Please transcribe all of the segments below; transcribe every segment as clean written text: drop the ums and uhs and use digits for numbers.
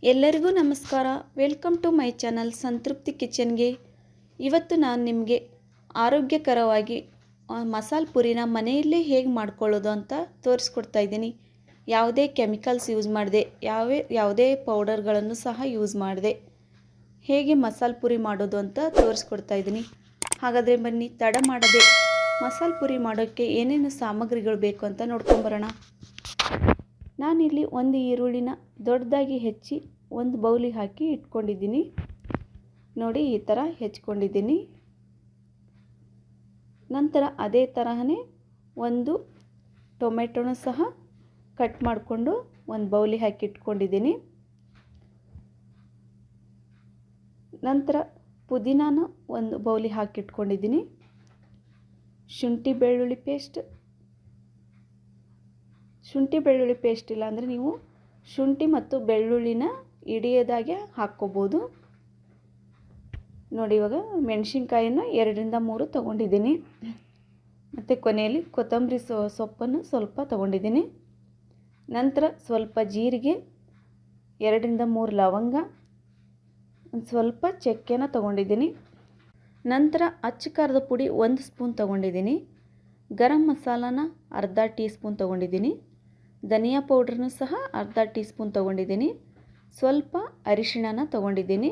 ಎಲ್ಲರಿಗೂ ನಮಸ್ಕಾರ. Welcome to my channel ಸಂತೃಪ್ತಿ ಕಿಚನ್ಗೆ. ಇವತ್ತು ನಾನು ನಿಮಗೆ ಆರೋಗ್ಯಕರವಾಗಿ ಮಸಾಲ ಪುರಿನ ಮನೆಯಲ್ಲೇ ಹೇಗೆ ಮಾಡ್ಕೊಳ್ಳೋದು ಅಂತ ತೋರಿಸ್ಕೊಡ್ತಾ ಇದ್ದೀನಿ. ಯಾವುದೇ ಕೆಮಿಕಲ್ಸ್ ಯೂಸ್ ಮಾಡದೆ, ಯಾವುದೇ ಪೌಡರ್ಗಳನ್ನು ಸಹ ಯೂಸ್ ಮಾಡದೆ ಹೇಗೆ ಮಸಾಲ ಪುರಿ ಮಾಡೋದು ಅಂತ ತೋರಿಸ್ಕೊಡ್ತಾ ಇದ್ದೀನಿ. ಹಾಗಾದರೆ ಬನ್ನಿ ತಡ ಮಾಡದೆ ಮಸಾಲ ಪುರಿ ಮಾಡೋಕ್ಕೆ ಏನೇನು ಸಾಮಗ್ರಿಗಳು ಬೇಕು ಅಂತ ನೋಡ್ಕೊಂಬರೋಣ. ನಾನಿಲ್ಲಿ ಒಂದು ಈರುಳ್ಳಿನ ದೊಡ್ಡದಾಗಿ ಹೆಚ್ಚಿ ಒಂದು ಬೌಲಿಗೆ ಹಾಕಿ ಇಟ್ಕೊಂಡಿದ್ದೀನಿ. ನೋಡಿ, ಈ ಥರ ಹೆಚ್ಕೊಂಡಿದ್ದೀನಿ. ನಂತರ ಅದೇ ತರಹನೇ ಒಂದು ಟೊಮೆಟೊನ ಸಹ ಕಟ್ ಮಾಡಿಕೊಂಡು ಒಂದು ಬೌಲಿಗೆ ಹಾಕಿ ಇಟ್ಕೊಂಡಿದ್ದೀನಿ. ನಂತರ ಪುದೀನಾನ ಒಂದು ಬೌಲಿಗೆ ಹಾಕಿ ಇಟ್ಕೊಂಡಿದ್ದೀನಿ. ಶುಂಠಿ ಬೆಳ್ಳುಳ್ಳಿ ಪೇಸ್ಟ್ ಇಲ್ಲ ಅಂದರೆ ನೀವು ಶುಂಠಿ ಮತ್ತು ಬೆಳ್ಳುಳ್ಳಿನ ಇಡಿಯೋದಾಗೆ ಹಾಕ್ಕೋಬೋದು. ನೋಡಿ, ಇವಾಗ ಮೆಣಸಿನ್ಕಾಯಿನ 2-3 ತೊಗೊಂಡಿದ್ದೀನಿ. ಮತ್ತು ಕೊನೆಯಲ್ಲಿ ಕೊತ್ತಂಬರಿ ಸೊಪ್ಪನ್ನು ಸ್ವಲ್ಪ ತೊಗೊಂಡಿದ್ದೀನಿ. ನಂತರ ಸ್ವಲ್ಪ ಜೀರಿಗೆ, 2-3 ಲವಂಗ, ಒಂದು ಸ್ವಲ್ಪ ಚಕ್ಕೆನ ತೊಗೊಂಡಿದ್ದೀನಿ. ನಂತರ ಅಚ್ಚ ಖಾರದ ಪುಡಿ 1 ಸ್ಪೂನ್ ತೊಗೊಂಡಿದ್ದೀನಿ. ಗರಂ ಮಸಾಲಾನ ಅರ್ಧ ಟೀ ಸ್ಪೂನ್ ತೊಗೊಂಡಿದ್ದೀನಿ. ಧನಿಯಾ ಪೌಡ್ರನ್ನು ಸಹ ಅರ್ಧ ಟೀ ಸ್ಪೂನ್ ತೊಗೊಂಡಿದ್ದೀನಿ. ಸ್ವಲ್ಪ ಅರಿಶಿಣನ ತೊಗೊಂಡಿದ್ದೀನಿ.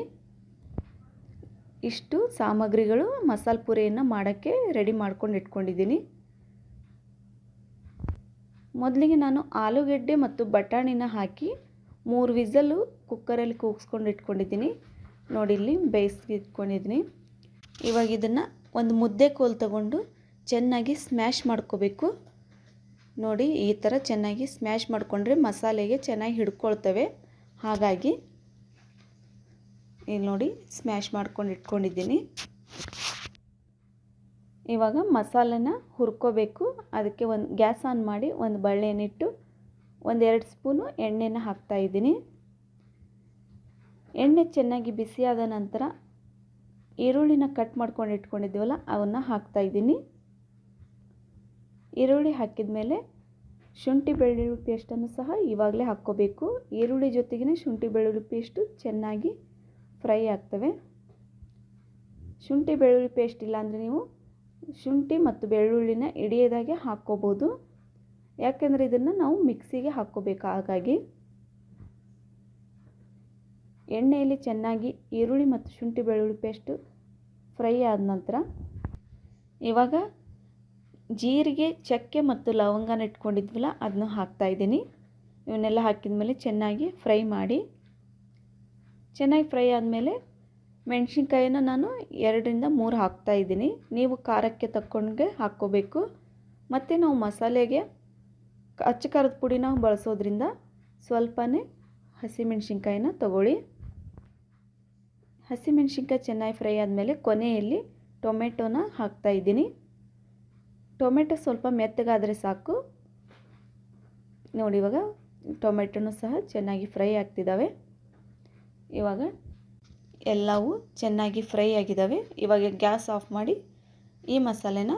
ಇಷ್ಟು ಸಾಮಗ್ರಿಗಳು ಮಸಾಲ ಪುರಿಯನ್ನು ಮಾಡೋಕ್ಕೆ ರೆಡಿ ಮಾಡ್ಕೊಂಡು ಇಟ್ಕೊಂಡಿದ್ದೀನಿ. ಮೊದಲಿಗೆ ನಾನು ಆಲೂಗೆಡ್ಡೆ ಮತ್ತು ಬಟಾಣಿನ ಹಾಕಿ 3 ವಿಸಲು ಕುಕ್ಕರಲ್ಲಿ ಕೂಗಿಸ್ಕೊಂಡು ಇಟ್ಕೊಂಡಿದ್ದೀನಿ. ನೋಡಿ, ಇಲ್ಲಿ ಬೇಯಿಸಿಟ್ಕೊಂಡಿದ್ದೀನಿ. ಇವಾಗ ಇದನ್ನು ಒಂದು ಮುದ್ದೆ ಕೋಲು ತಗೊಂಡು ಚೆನ್ನಾಗಿ ಸ್ಮ್ಯಾಶ್ ಮಾಡ್ಕೋಬೇಕು. ನೋಡಿ, ಈ ಥರ ಚೆನ್ನಾಗಿ ಸ್ಮ್ಯಾಶ್ ಮಾಡಿಕೊಂಡ್ರೆ ಮಸಾಲೆಗೆ ಚೆನ್ನಾಗಿ ಹಿಡ್ಕೊಳ್ತವೆ. ಹಾಗಾಗಿ ಇಲ್ಲಿ ನೋಡಿ, ಸ್ಮ್ಯಾಶ್ ಮಾಡ್ಕೊಂಡು ಇಟ್ಕೊಂಡಿದ್ದೀನಿ. ಇವಾಗ ಮಸಾಲೆನ ಹುರ್ಕೋಬೇಕು. ಅದಕ್ಕೆ ಒಂದು ಗ್ಯಾಸ್ ಆನ್ ಮಾಡಿ ಒಂದು ಬಳ್ಳೆನಿಟ್ಟು 1-2 ಸ್ಪೂನು ಎಣ್ಣೆನ ಹಾಕ್ತಾಯಿದ್ದೀನಿ. ಎಣ್ಣೆ ಚೆನ್ನಾಗಿ ಬಿಸಿಯಾದ ನಂತರ ಈರುಳ್ಳಿನ ಕಟ್ ಮಾಡ್ಕೊಂಡು ಇಟ್ಕೊಂಡಿದ್ದೀವಲ್ಲ ಅವನ್ನ ಹಾಕ್ತಾಯಿದ್ದೀನಿ. ಈರುಳ್ಳಿ ಹಾಕಿದ ಮೇಲೆ ಶುಂಠಿ ಬೆಳ್ಳುಳ್ಳಿ ಪೇಸ್ಟನ್ನು ಸಹ ಇವಾಗಲೇ ಹಾಕ್ಕೋಬೇಕು. ಈರುಳ್ಳಿ ಜೊತೆಗೇ ಶುಂಠಿ ಬೆಳ್ಳುಳ್ಳಿ ಪೇಸ್ಟು ಚೆನ್ನಾಗಿ ಫ್ರೈ ಆಗ್ತವೆ. ಶುಂಠಿ ಬೆಳ್ಳುಳ್ಳಿ ಪೇಸ್ಟ್ ಇಲ್ಲಾಂದರೆ ನೀವು ಶುಂಠಿ ಮತ್ತು ಬೆಳ್ಳುಳ್ಳಿನ ಇಡಿಯೋದಾಗೆ ಹಾಕ್ಕೋಬೋದು. ಯಾಕೆಂದರೆ ಇದನ್ನು ನಾವು ಮಿಕ್ಸಿಗೆ ಹಾಕ್ಕೋಬೇಕು. ಹಾಗಾಗಿ ಎಣ್ಣೆಯಲ್ಲಿ ಚೆನ್ನಾಗಿ ಈರುಳ್ಳಿ ಮತ್ತು ಶುಂಠಿ ಬೆಳ್ಳುಳ್ಳಿ ಪೇಸ್ಟು ಫ್ರೈ ಆದ ನಂತರ ಇವಾಗ ಜೀರಿಗೆ, ಚಕ್ಕೆ ಮತ್ತು ಲವಂಗನ ಇಟ್ಕೊಂಡಿದ್ವಲ್ಲ ಅದನ್ನು ಹಾಕ್ತಾಯಿದ್ದೀನಿ. ಇವನ್ನೆಲ್ಲ ಹಾಕಿದ ಮೇಲೆ ಚೆನ್ನಾಗಿ ಫ್ರೈ ಮಾಡಿ. ಚೆನ್ನಾಗಿ ಫ್ರೈ ಆದಮೇಲೆ ಮೆಣಸಿನ್ಕಾಯಿನ ನಾನು 2-3 ಹಾಕ್ತಾಯಿದ್ದೀನಿ. ನೀವು ಖಾರಕ್ಕೆ ತಕ್ಕೊಂಡೆ ಹಾಕ್ಕೋಬೇಕು. ಮತ್ತು ನಾವು ಮಸಾಲೆಗೆ ಅಚ್ಚ ಖಾರದ ಪುಡಿನ ಬಳಸೋದ್ರಿಂದ ಸ್ವಲ್ಪನೇ ಹಸಿಮೆಣಸಿನ್ಕಾಯಿನ ತಗೊಳ್ಳಿ. ಹಸಿಮೆಣಸಿನ್ಕಾಯಿ ಚೆನ್ನಾಗಿ ಫ್ರೈ ಆದಮೇಲೆ ಕೊನೆಯಲ್ಲಿ ಟೊಮೆಟೊನ ಹಾಕ್ತಾಯಿದ್ದೀನಿ. ಟೊಮೆಟೊ ಸ್ವಲ್ಪ ಮೆತ್ತಗಾದರೆ ಸಾಕು. ನೋಡಿ, ಇವಾಗ ಟೊಮೆಟೊನೂ ಸಹ ಚೆನ್ನಾಗಿ ಫ್ರೈ ಆಗ್ತಿದ್ದಾವೆ. ಇವಾಗ ಎಲ್ಲವೂ ಚೆನ್ನಾಗಿ ಫ್ರೈ ಆಗಿದ್ದಾವೆ. ಇವಾಗ ಗ್ಯಾಸ್ ಆಫ್ ಮಾಡಿ ಈ ಮಸಾಲೆನ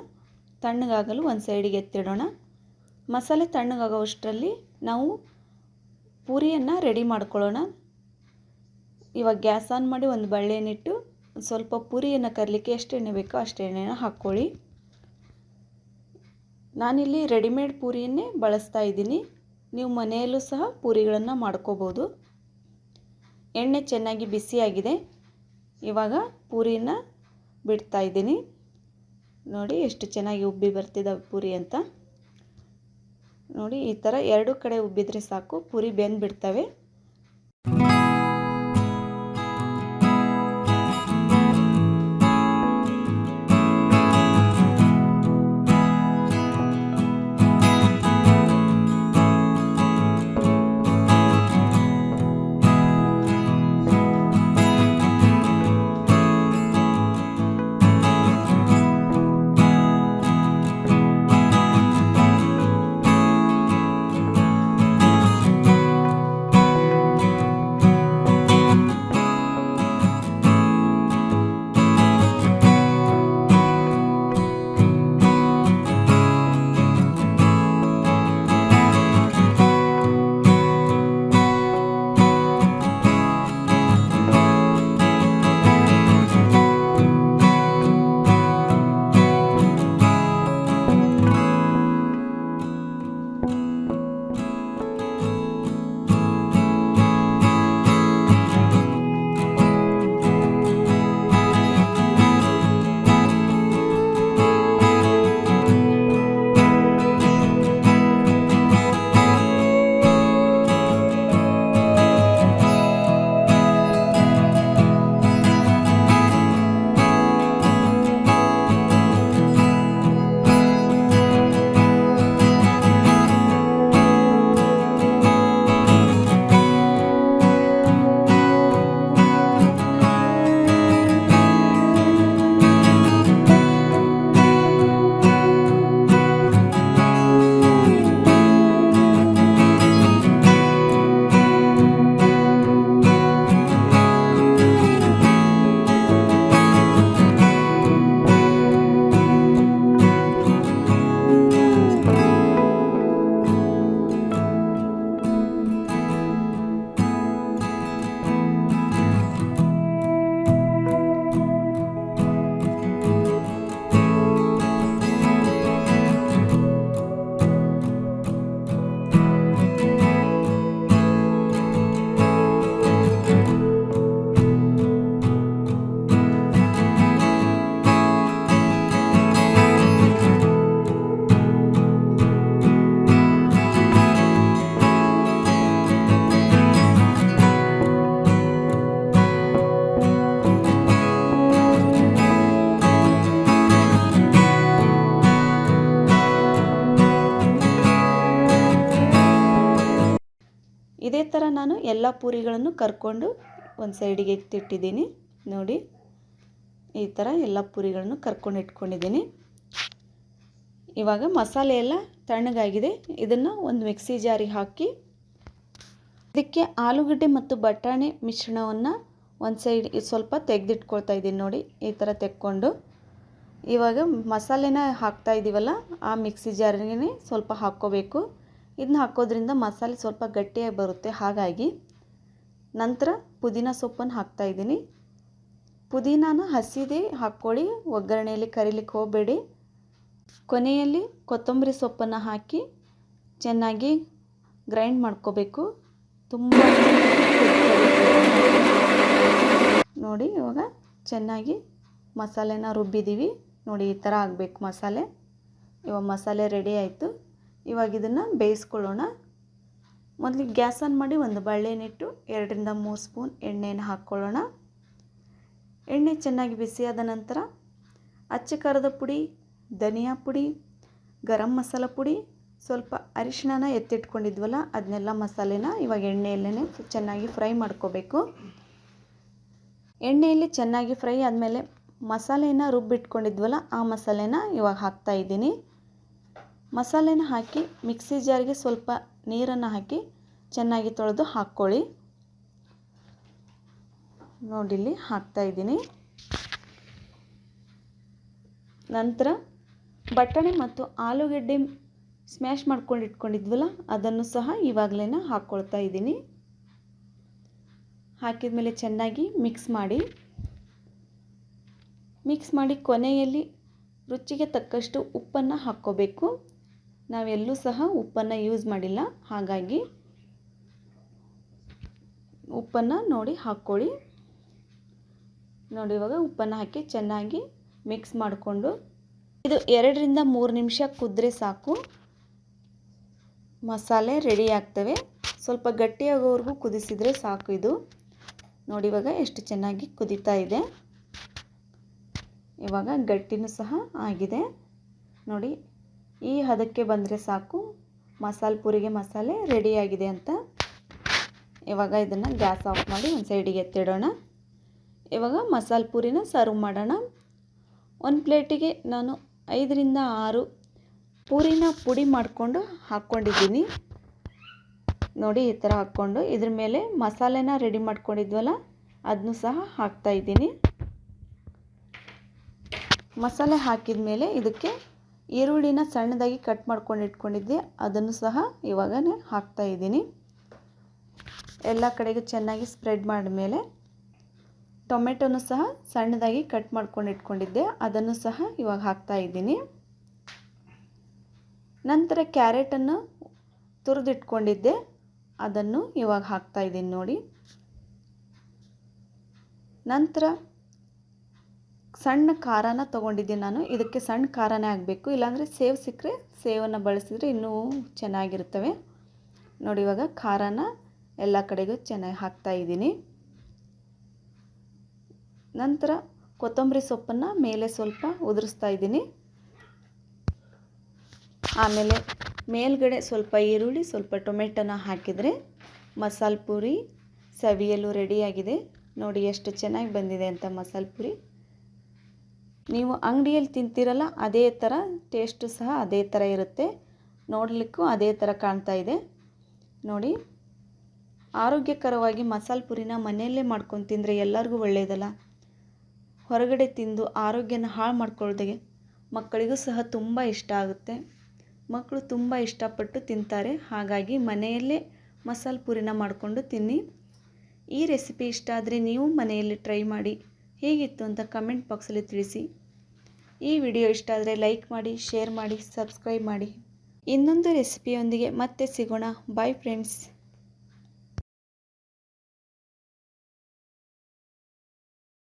ತಣ್ಣಗಾಗಲು ಒಂದು ಸೈಡಿಗೆ ಎತ್ತಿಡೋಣ. ಮಸಾಲೆ ತಣ್ಣಗಾಗೋಷ್ಟರಲ್ಲಿ ನಾವು ಪೂರಿಯನ್ನು ರೆಡಿ ಮಾಡ್ಕೊಳ್ಳೋಣ. ಇವಾಗ ಗ್ಯಾಸ್ ಆನ್ ಮಾಡಿ ಒಂದು ಬಳ್ಳೆನಿಟ್ಟು ಸ್ವಲ್ಪ ಪೂರಿಯನ್ನು ಕರಲಿಕ್ಕೆ ಎಷ್ಟು ಎಣ್ಣೆ ಬೇಕೋ ಅಷ್ಟು ಎಣ್ಣೆನ ಹಾಕ್ಕೊಳ್ಳಿ. ನಾನಿಲ್ಲಿ ರೆಡಿಮೇಡ್ ಪೂರಿಯನ್ನೇ ಬಳಸ್ತಾ ಇದ್ದೀನಿ. ನೀವು ಮನೆಯಲ್ಲೂ ಸಹ ಪೂರಿಗಳನ್ನು ಮಾಡ್ಕೋಬೋದು. ಎಣ್ಣೆ ಚೆನ್ನಾಗಿ ಬಿಸಿಯಾಗಿದೆ. ಇವಾಗ ಪೂರಿನ ಬಿಡ್ತಾ ಇದ್ದೀನಿ. ನೋಡಿ, ಎಷ್ಟು ಚೆನ್ನಾಗಿ ಉಬ್ಬಿ ಬರ್ತಿದ್ದಾವೆ ಪೂರಿ ಅಂತ. ನೋಡಿ, ಈ ಥರ 2 ಕಡೆ ಉಬ್ಬಿದ್ರೆ ಸಾಕು, ಪೂರಿ ಬೆಂದು ಬಿಡ್ತವೆ. ಥರ ನಾನು ಎಲ್ಲ ಪೂರಿಗಳನ್ನು ಕರ್ಕೊಂಡು ಒಂದು ಸೈಡಿಗೆ ಎತ್ತಿಟ್ಟಿದ್ದೀನಿ ನೋಡಿ. ಈ ಥರ ಎಲ್ಲ ಪೂರಿಗಳನ್ನು ಕರ್ಕೊಂಡು ಇಟ್ಕೊಂಡಿದ್ದೀನಿ. ಇವಾಗ ಮಸಾಲೆ ಎಲ್ಲ ತಣ್ಣಗಾಗಿದೆ. ಇದನ್ನು ಒಂದು ಮಿಕ್ಸಿ ಜಾರಿಗೆ ಹಾಕಿ ಇದಕ್ಕೆ ಆಲೂಗಡ್ಡೆ ಮತ್ತು ಬಟಾಣಿ ಮಿಶ್ರಣವನ್ನು ಒಂದು ಸೈಡ್ ಸ್ವಲ್ಪ ತೆಗೆದಿಟ್ಕೊಳ್ತಾ ಇದ್ದೀನಿ ನೋಡಿ. ಈ ಥರ ತೆಕ್ಕೊಂಡು ಇವಾಗ ಮಸಾಲೆನ ಹಾಕ್ತಾ ಇದ್ದೀವಲ್ಲ, ಆ ಮಿಕ್ಸಿ ಜಾರಿಗೆ ಸ್ವಲ್ಪ ಹಾಕ್ಕೋಬೇಕು. ಇದನ್ನ ಹಾಕೋದ್ರಿಂದ ಮಸಾಲೆ ಸ್ವಲ್ಪ ಗಟ್ಟಿಯಾಗಿ ಬರುತ್ತೆ. ಹಾಗಾಗಿ ನಂತರ ಪುದೀನ ಸೊಪ್ಪನ್ನು ಹಾಕ್ತಾಯಿದ್ದೀನಿ. ಪುದೀನಾನ ಹಸಿದೇ ಹಾಕ್ಕೊಳ್ಳಿ, ಒಗ್ಗರಣೆಯಲ್ಲಿ ಕರಿಲಿಕ್ಕೆ ಹೋಗಬೇಡಿ. ಕೊನೆಯಲ್ಲಿ ಕೊತ್ತಂಬರಿ ಸೊಪ್ಪನ್ನು ಹಾಕಿ ಚೆನ್ನಾಗಿ ಗ್ರೈಂಡ್ ಮಾಡ್ಕೋಬೇಕು. ತುಂಬ ನೋಡಿ ಇವಾಗ ಚೆನ್ನಾಗಿ ಮಸಾಲೆನ ರುಬ್ಬಿದ್ದೀವಿ ನೋಡಿ. ಈ ಥರ ಆಗಬೇಕು ಮಸಾಲೆ. ಇವಾಗ ಮಸಾಲೆ ರೆಡಿ ಆಯಿತು. ಇವಾಗ ಇದನ್ನು ಬೇಯಿಸ್ಕೊಳ್ಳೋಣ. ಮೊದಲಿಗೆ ಗ್ಯಾಸ್ ಆನ್ ಮಾಡಿ ಒಂದು ಬಾಳೆಹಣ್ಣಿಟ್ಟು 2 ರಿಂದ 3 ಸ್ಪೂನ್ ಎಣ್ಣೆಯನ್ನು ಹಾಕ್ಕೊಳ್ಳೋಣ. ಎಣ್ಣೆ ಚೆನ್ನಾಗಿ ಬಿಸಿಯಾದ ನಂತರ ಅಚ್ಚ ಖಾರದ ಪುಡಿ, ಧನಿಯಾ ಪುಡಿ, ಗರಂ ಮಸಾಲ ಪುಡಿ, ಸ್ವಲ್ಪ ಅರಿಶಿಣನ ಎತ್ತಿಟ್ಕೊಂಡಿದ್ವಲ್ಲ ಅದನ್ನೆಲ್ಲ ಮಸಾಲೆನ ಇವಾಗ ಎಣ್ಣೆಯಲ್ಲೇ ಚೆನ್ನಾಗಿ ಫ್ರೈ ಮಾಡ್ಕೋಬೇಕು. ಎಣ್ಣೆಯಲ್ಲಿ ಚೆನ್ನಾಗಿ ಫ್ರೈ ಆದಮೇಲೆ ಮಸಾಲೆನ ರುಬ್ಬಿಟ್ಕೊಂಡಿದ್ವಲ್ಲ ಆ ಮಸಾಲೆನ ಇವಾಗ ಹಾಕ್ತಾ ಇದ್ದೀನಿ. ಮಸಾಲೆನ ಹಾಕಿ ಮಿಕ್ಸಿ ಜಾರಿಗೆ ಸ್ವಲ್ಪ ನೀರನ್ನು ಹಾಕಿ ಚೆನ್ನಾಗಿ ತೊಳೆದು ಹಾಕ್ಕೊಳ್ಳಿ. ನೋಡಿಲ್ಲಿ ಹಾಕ್ತಾ ಇದ್ದೀನಿ. ನಂತರ ಬಟಾಣಿ ಮತ್ತು ಆಲೂಗಡ್ಡೆ ಸ್ಮ್ಯಾಶ್ ಮಾಡ್ಕೊಂಡು ಇಟ್ಕೊಂಡಿದ್ವಲ್ಲ ಅದನ್ನು ಸಹ ಇವಾಗಲೇ ಹಾಕ್ಕೊಳ್ತಾ ಇದ್ದೀನಿ. ಹಾಕಿದ ಮೇಲೆ ಚೆನ್ನಾಗಿ ಮಿಕ್ಸ್ ಮಾಡಿ ಕೊನೆಯಲ್ಲಿ ರುಚಿಗೆ ತಕ್ಕಷ್ಟು ಉಪ್ಪನ್ನು ಹಾಕ್ಕೋಬೇಕು. ನಾವೆಲ್ಲೂ ಸಹ ಉಪ್ಪನ್ನು ಯೂಸ್ ಮಾಡಿಲ್ಲ, ಹಾಗಾಗಿ ಉಪ್ಪನ್ನು ನೋಡಿ ಹಾಕ್ಕೊಳ್ಳಿ. ನೋಡಿ ಇವಾಗ ಉಪ್ಪನ್ನು ಹಾಕಿ ಚೆನ್ನಾಗಿ ಮಿಕ್ಸ್ ಮಾಡಿಕೊಂಡು ಇದು 2 ರಿಂದ 3 ನಿಮಿಷ ಕುದ್ರೆ ಸಾಕು. ಮಸಾಲೆ ರೆಡಿ ಆಗ್ತವೆ. ಸ್ವಲ್ಪ ಗಟ್ಟಿಯಾಗೋವರೆಗೂ ಕುದಿಸಿದರೆ ಸಾಕು ಇದು. ನೋಡಿ ಇವಾಗ ಎಷ್ಟು ಚೆನ್ನಾಗಿ ಕುದೀತಾ ಇದೆ. ಇವಾಗ ಗಟ್ಟಿನೂ ಸಹ ಆಗಿದೆ ನೋಡಿ. ಈ ಹದಕ್ಕೆ ಬಂದರೆ ಸಾಕು, ಮಸಾಲೆ ಪೂರಿಗೆ ಮಸಾಲೆ ರೆಡಿಯಾಗಿದೆ ಅಂತ. ಇವಾಗ ಇದನ್ನು ಗ್ಯಾಸ್ ಆಫ್ ಮಾಡಿ ಒಂದು ಸೈಡಿಗೆ ಎತ್ತಿಡೋಣ. ಇವಾಗ ಮಸಾಲೆ ಪೂರಿನ ಸರ್ವ್ ಮಾಡೋಣ. ಒಂದು ಪ್ಲೇಟಿಗೆ ನಾನು 5 ರಿಂದ 6 ಪೂರಿನ ಪುಡಿ ಮಾಡಿಕೊಂಡು ಹಾಕ್ಕೊಂಡಿದ್ದೀನಿ ನೋಡಿ. ಈ ಥರ ಹಾಕ್ಕೊಂಡು ಇದ್ರ ಮೇಲೆ ಮಸಾಲೆನ ರೆಡಿ ಮಾಡ್ಕೊಂಡಿದ್ವಲ್ಲ ಅದನ್ನು ಸಹ ಹಾಕ್ತಾ ಇದ್ದೀನಿ. ಮಸಾಲೆ ಹಾಕಿದ ಮೇಲೆ ಇದಕ್ಕೆ ಈರುಳ್ಳಿನ ಸಣ್ಣದಾಗಿ ಕಟ್ ಮಾಡ್ಕೊಂಡು ಇಟ್ಕೊಂಡಿದ್ದೆ ಅದನ್ನು ಸಹ ಇವಾಗನೇ ಹಾಕ್ತಾ ಇದ್ದೀನಿ. ಎಲ್ಲ ಕಡೆಗೂ ಚೆನ್ನಾಗಿ ಸ್ಪ್ರೆಡ್ ಮಾಡಿದ್ಮೇಲೆ ಟೊಮೆಟೊನು ಸಹ ಸಣ್ಣದಾಗಿ ಕಟ್ ಮಾಡ್ಕೊಂಡು ಇಟ್ಕೊಂಡಿದ್ದೆ ಅದನ್ನು ಸಹ ಇವಾಗ ಹಾಕ್ತಾ ಇದ್ದೀನಿ. ನಂತರ ಕ್ಯಾರೆಟನ್ನು ತುರಿದಿಟ್ಕೊಂಡಿದ್ದೆ ಅದನ್ನು ಇವಾಗ ಹಾಕ್ತಾ ಇದ್ದೀನಿ ನೋಡಿ. ನಂತರ ಸಣ್ಣ ಖಾರನ ತೊಗೊಂಡಿದ್ದೀನಿ ನಾನು. ಇದಕ್ಕೆ ಸಣ್ಣ ಖಾರನೇ ಆಗಬೇಕು, ಇಲ್ಲಾಂದರೆ ಸೇವ್ ಸಿಕ್ಕರೆ ಸೇವನ್ನು ಬಳಸಿದರೆ ಇನ್ನೂ ಚೆನ್ನಾಗಿರ್ತವೆ ನೋಡಿ. ಇವಾಗ ಖಾರನ ಎಲ್ಲ ಕಡೆಗೂ ಚೆನ್ನಾಗಿ ಹಾಕ್ತಾ ಇದ್ದೀನಿ. ನಂತರ ಕೊತ್ತಂಬರಿ ಸೊಪ್ಪನ್ನು ಮೇಲೆ ಸ್ವಲ್ಪ ಉದುರಿಸ್ತಾ ಇದ್ದೀನಿ. ಆಮೇಲೆ ಮೇಲ್ಗಡೆ ಸ್ವಲ್ಪ ಈರುಳ್ಳಿ, ಸ್ವಲ್ಪ ಟೊಮೆಟೊನ ಹಾಕಿದರೆ ಮಸಾಲೆ ಪೂರಿ ಸವಿಯಲು ರೆಡಿಯಾಗಿದೆ ನೋಡಿ. ಎಷ್ಟು ಚೆನ್ನಾಗಿ ಬಂದಿದೆ ಅಂತ ಮಸಾಲೆ ಪೂರಿ. ನೀವು ಅಂಗಡಿಯಲ್ಲಿ ತಿಂತೀರಲ್ಲ ಅದೇ ಥರ ಟೇಸ್ಟು ಸಹ ಅದೇ ಥರ ಇರುತ್ತೆ. ನೋಡಲಿಕ್ಕೂ ಅದೇ ಥರ ಕಾಣ್ತಾ ಇದೆ ನೋಡಿ. ಆರೋಗ್ಯಕರವಾಗಿ ಮಸಾಲೆ ಪೂರಿನ ಮನೆಯಲ್ಲೇ ಮಾಡ್ಕೊಂಡು ತಿಂದರೆ ಎಲ್ಲರಿಗೂ ಒಳ್ಳೆಯದಲ್ಲ. ಹೊರಗಡೆ ತಿಂದು ಆರೋಗ್ಯನ ಹಾಳು ಮಾಡ್ಕೊಳ್ಳೋದಿಗೆ ಮಕ್ಕಳಿಗೂ ಸಹ ತುಂಬ ಇಷ್ಟ ಆಗುತ್ತೆ. ಮಕ್ಕಳು ತುಂಬ ಇಷ್ಟಪಟ್ಟು ತಿಂತಾರೆ. ಹಾಗಾಗಿ ಮನೆಯಲ್ಲೇ ಮಸಾಲೆ ಪೂರಿನ ಮಾಡಿಕೊಂಡು ತಿನ್ನಿ. ಈ ರೆಸಿಪಿ ಇಷ್ಟ ಆದರೆ ನೀವು ಮನೆಯಲ್ಲಿ ಟ್ರೈ ಮಾಡಿ ಹೇಗಿತ್ತು ಅಂತ ಕಮೆಂಟ್ ಬಾಕ್ಸಲ್ಲಿ ತಿಳಿಸಿ. ಈ ವಿಡಿಯೋ ಇಷ್ಟ ಆದರೆ ಲೈಕ್ ಮಾಡಿ, ಶೇರ್ ಮಾಡಿ, ಸಬ್ಸ್ಕ್ರೈಬ್ ಮಾಡಿ. ಇನ್ನೊಂದು ರೆಸಿಪಿಯೊಂದಿಗೆ ಮತ್ತೆ ಸಿಗೋಣ. Bye friends.